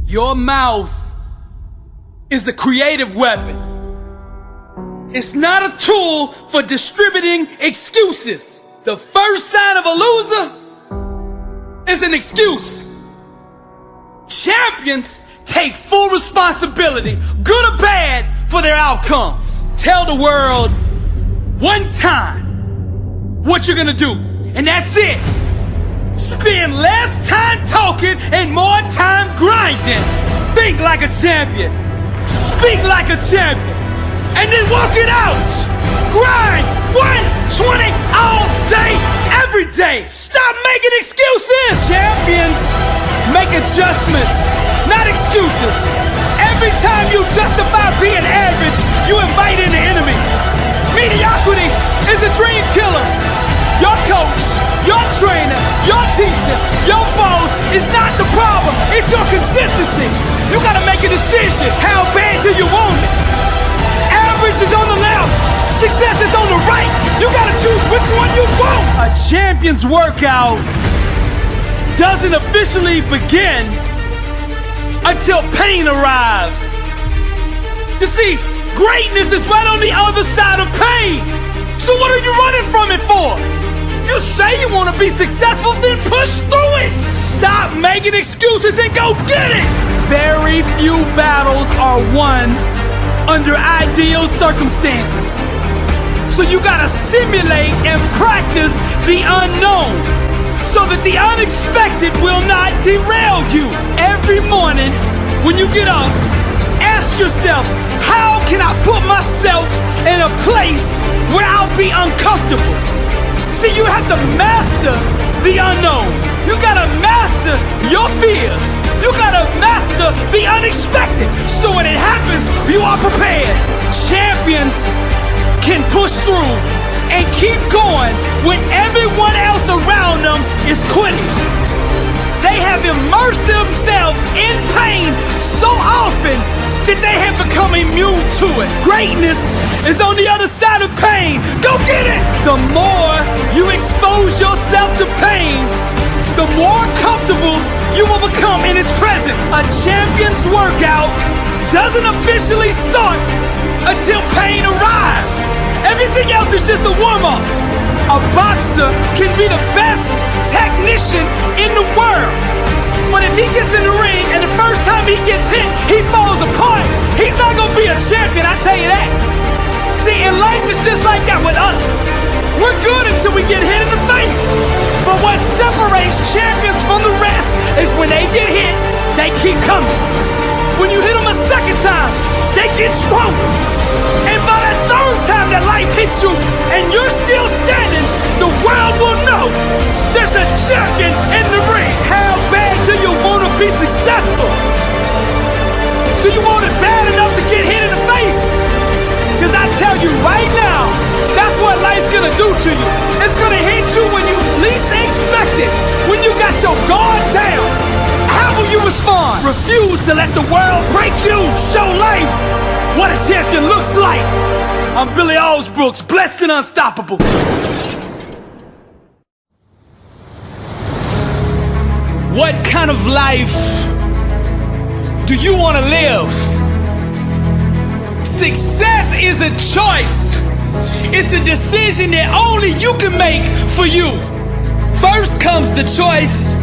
Your mouth is a creative weapon. It's not a tool for distributing excuses. The first sign of a loser is an excuse. Champions take full responsibility, good or bad, for their outcomes. Tell the world one time what you're gonna do, and that's it. Spend less time talking and more time grinding. Think like a champion. Speak like a champion. And then walk it out. Grind 120 all day, every day. Stop making excuses. Champions make adjustments, not excuses. Every time you justify being average, you invite in the enemy. Mediocrity is a dream killer. Your coach, your trainer, your teacher, your boss is not the problem. It's your consistency. You gotta make a decision. How bad do you want it? Average is on the left. Success is on the right. You gotta choose which one you want. A champion's workout doesn't officially begin until pain arrives. You see, greatness is right on the other side of pain. So what are you running from it for? You say you want to be successful, then push through it. Stop making excuses and go get it. Very few battles are won under ideal circumstances. So you gotta simulate and practice the unknown so that the unexpected will not derail you. Every morning when you get up, ask yourself, how can I put myself in a place where I'll be uncomfortable? See, you have to master the unknown. You gotta master your fears. You gotta master the unexpected. So when it happens, you are prepared. Champions can push through and keep going when everyone else around them is quitting. They have immersed themselves in pain so often that they have become immune to it. Greatness is on the other side of pain. Go get it! The more you expose yourself to pain, the more comfortable you will become in its presence. A champion's workout doesn't officially start until pain arrives. Everything else is just a warm-up. A boxer can be the best technician in the world. But if he gets in the ring and the first time he gets hit, he falls apart, he's not gonna be a champion, I tell you that. See, in life it's just like that with us. We're good until we get hit in the face. But what separates champions from the rest is when they get hit, they keep coming. When you hit them a second time, they get stronger. And by the third time that life hits you and you're still standing, the world will know there's a champion in the ring. How bad do you want to be successful? Do you want it bad enough to get hit in the face? Because I tell you right now, that's what life's gonna do to you. It's gonna hit you when you least expect it. When you got your guard down, how will you respond? Refuse to let the world break you. Show life what a champion looks like. I'm Billy Allsbrooks, blessed and unstoppable. What kind of life do you want to live? Success is a choice. It's a decision that only you can make for you. First comes the choice,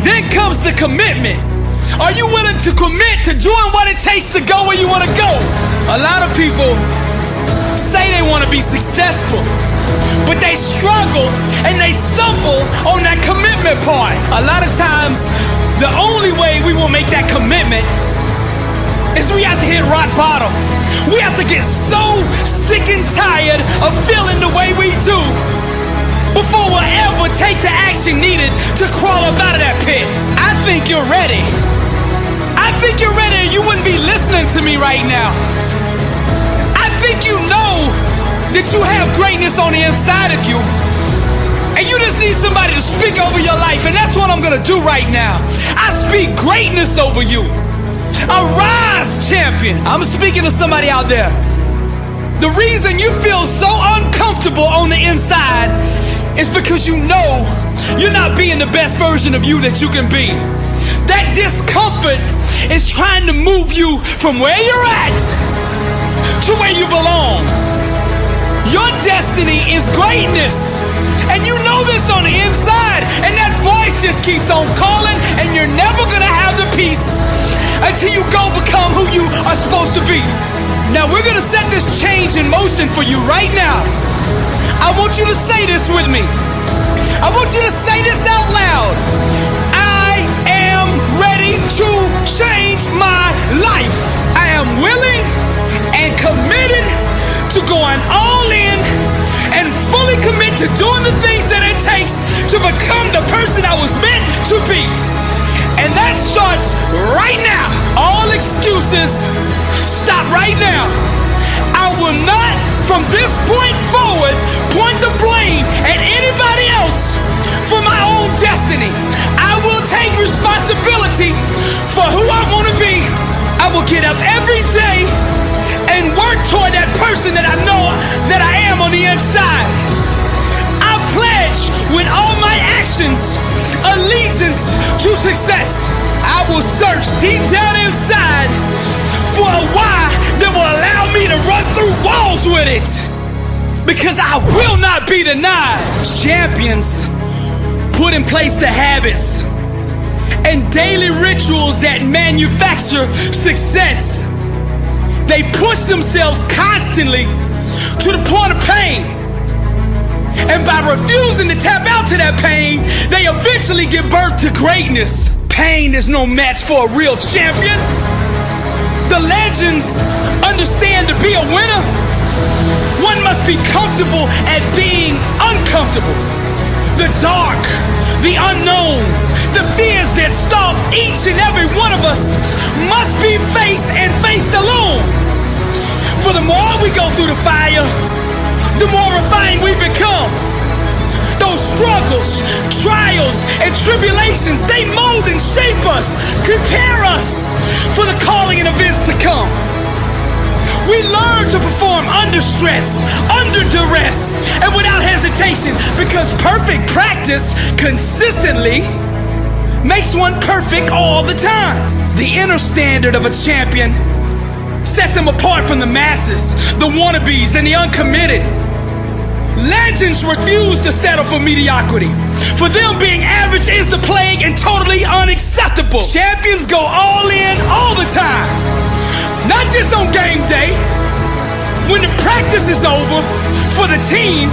then comes the commitment. Are you willing to commit to doing what it takes to go where you want to go? A lot of people say they want to be successful, but they struggle and they stumble on that commitment part. A lot of times, the only way we will make that commitment is we have to hit rock bottom. We have to get so sick and tired of feeling the way we do before we'll ever take the action needed to crawl up out of that pit. I think you're ready. I think you're ready, or you wouldn't be listening to me right now. I think you know that you have greatness on the inside of you, and you just need somebody to speak over your life, and that's what I'm gonna do right now. I speak greatness over you. Arise, champion. I'm speaking to somebody out there. The reason you feel so uncomfortable on the inside is because you know you're not being the best version of you that you can be. That discomfort is trying to move you from where you're at to where you belong. Your destiny is greatness. And you know this on the inside. And that voice just keeps on calling, and you're never gonna have the peace until you go become who you are supposed to be. Now we're gonna set this change in motion for you right now. I want you to say this with me. I want you to say this out loud. I am ready to change my life. I am willing and committed to going all in and fully commit to doing the things that it takes to become the person I was meant to be. And that starts right now. All excuses stop right now. I will not, from this point forward, point the blame at anybody else for my own destiny. I will take responsibility for who I want to be. I will get up every day and work toward that person that I know that I am on the inside. I pledge with all my actions allegiance to success. I will search deep down inside for a why that will allow me to run through walls with it. Because I will not be denied. Champions put in place the habits and daily rituals that manufacture success. They push themselves constantly to the point of pain. And by refusing to tap out to that pain, they eventually give birth to greatness. Pain is no match for a real champion. The legends understand to be a winner, one must be comfortable at being uncomfortable. The dark, the unknown, the fears that stalk each and every one of us must be faced and faced alone. For the more we go through the fire, the more refined we become. Those struggles, trials, and tribulations, they mold and shape us, prepare us for the calling and events to come. We learn to perform under stress, under duress, and without hesitation, because perfect practice consistently makes one perfect all the time. The inner standard of a champion sets him apart from the masses, the wannabes, and the uncommitted. Legends refuse to settle for mediocrity. For them, being average is the plague and totally unacceptable. Champions go all in all the time. Not just on game day. When the practice is over for the team,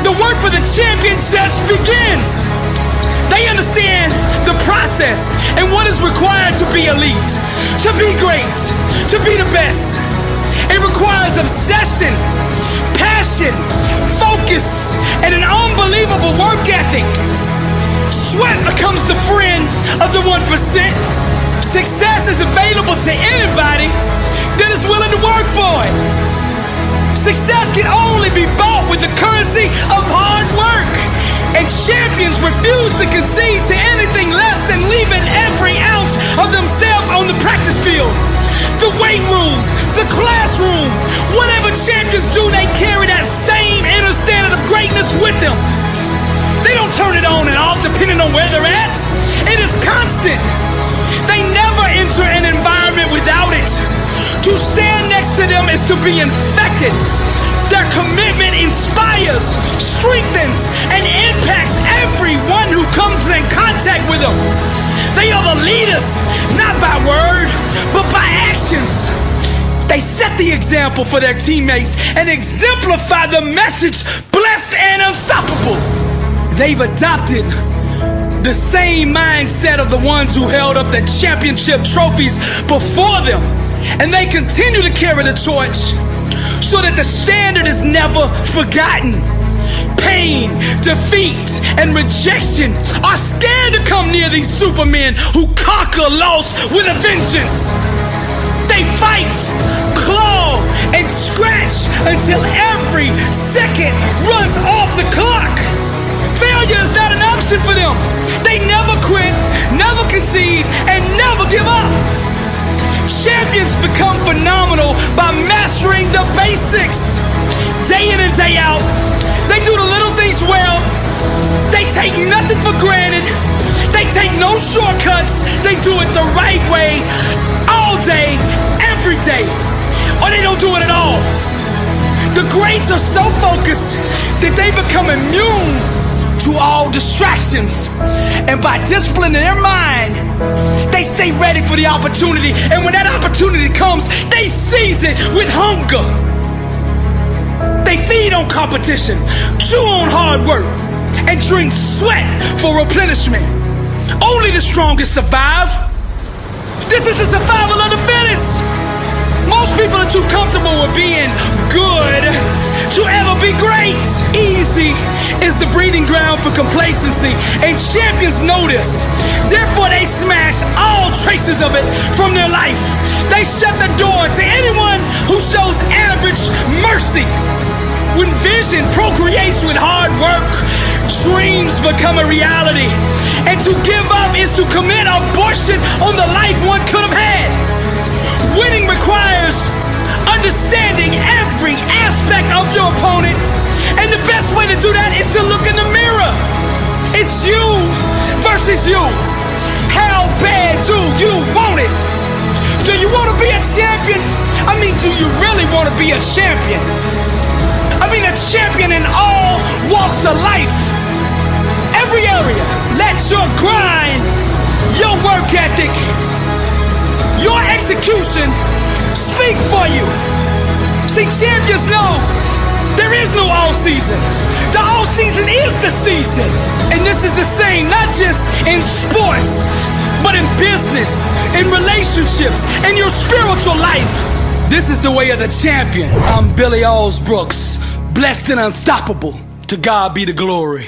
the work for the champion just begins. They understand the process and what is required to be elite, to be great, to be the best. It requires obsession, passion, focus, and an unbelievable work ethic. Sweat becomes the friend of the 1%. Success is available to anybody that is willing to work for it. Success can only be bought with the currency of hard work. And champions refuse to concede to anything less than leaving every ounce of themselves on the practice field. The weight room, the classroom, whatever champions do, they carry that same inner standard of greatness with them. They don't turn it on and off depending on where they're at. It is constant. They never enter an environment without it. To stand next to them is to be infected. Their commitment inspires, strengthens, and impacts everyone who comes in contact with them. They are the leaders, not by word, but by actions. They set the example for their teammates and exemplify the message, blessed and unstoppable. They've adopted the same mindset of the ones who held up the championship trophies before them. And they continue to carry the torch so that the standard is never forgotten. Pain, defeat, and rejection are scared to come near these supermen who conquer loss with a vengeance. They fight, claw, and scratch until every second runs off the clock. Failure is not an option for them. They never quit, never concede, and never give up. Champions become phenomenal by mastering the basics. Day in and day out, they do the little things well. They take nothing for granted. They take no shortcuts. They do it the right way, all day, every day. Or they don't do it at all. The greats are so focused that they become immune to all distractions. And by disciplining their mind, they stay ready for the opportunity. And when that opportunity comes, they seize it with hunger. They feed on competition, chew on hard work, and drink sweat for replenishment. Only the strongest survive. This is the survival of the fittest. Most people are too comfortable with being good to ever be great. Easy is the breeding ground for complacency, and champions know this. Therefore, they smash all traces of it from their life. They shut the door to anyone who shows average mercy. When vision procreates with hard work, dreams become a reality. And to give up is to commit abortion on the life one could have had. Winning requires understanding every aspect of your opponent. And the best way to do that is to look in the mirror. It's you versus you. How bad do you want it? Do you want to be a champion? I mean, do you really want to be a champion? I mean, a champion in all walks of life. Every area. Let your grind, your work ethic, your execution speak for you. See, champions know there is no all season. The all season is the season. And this is the same, not just in sports, but in business, in relationships, in your spiritual life. This is the way of the champion. I'm Billy Allsbrooks, blessed and unstoppable. To God be the glory.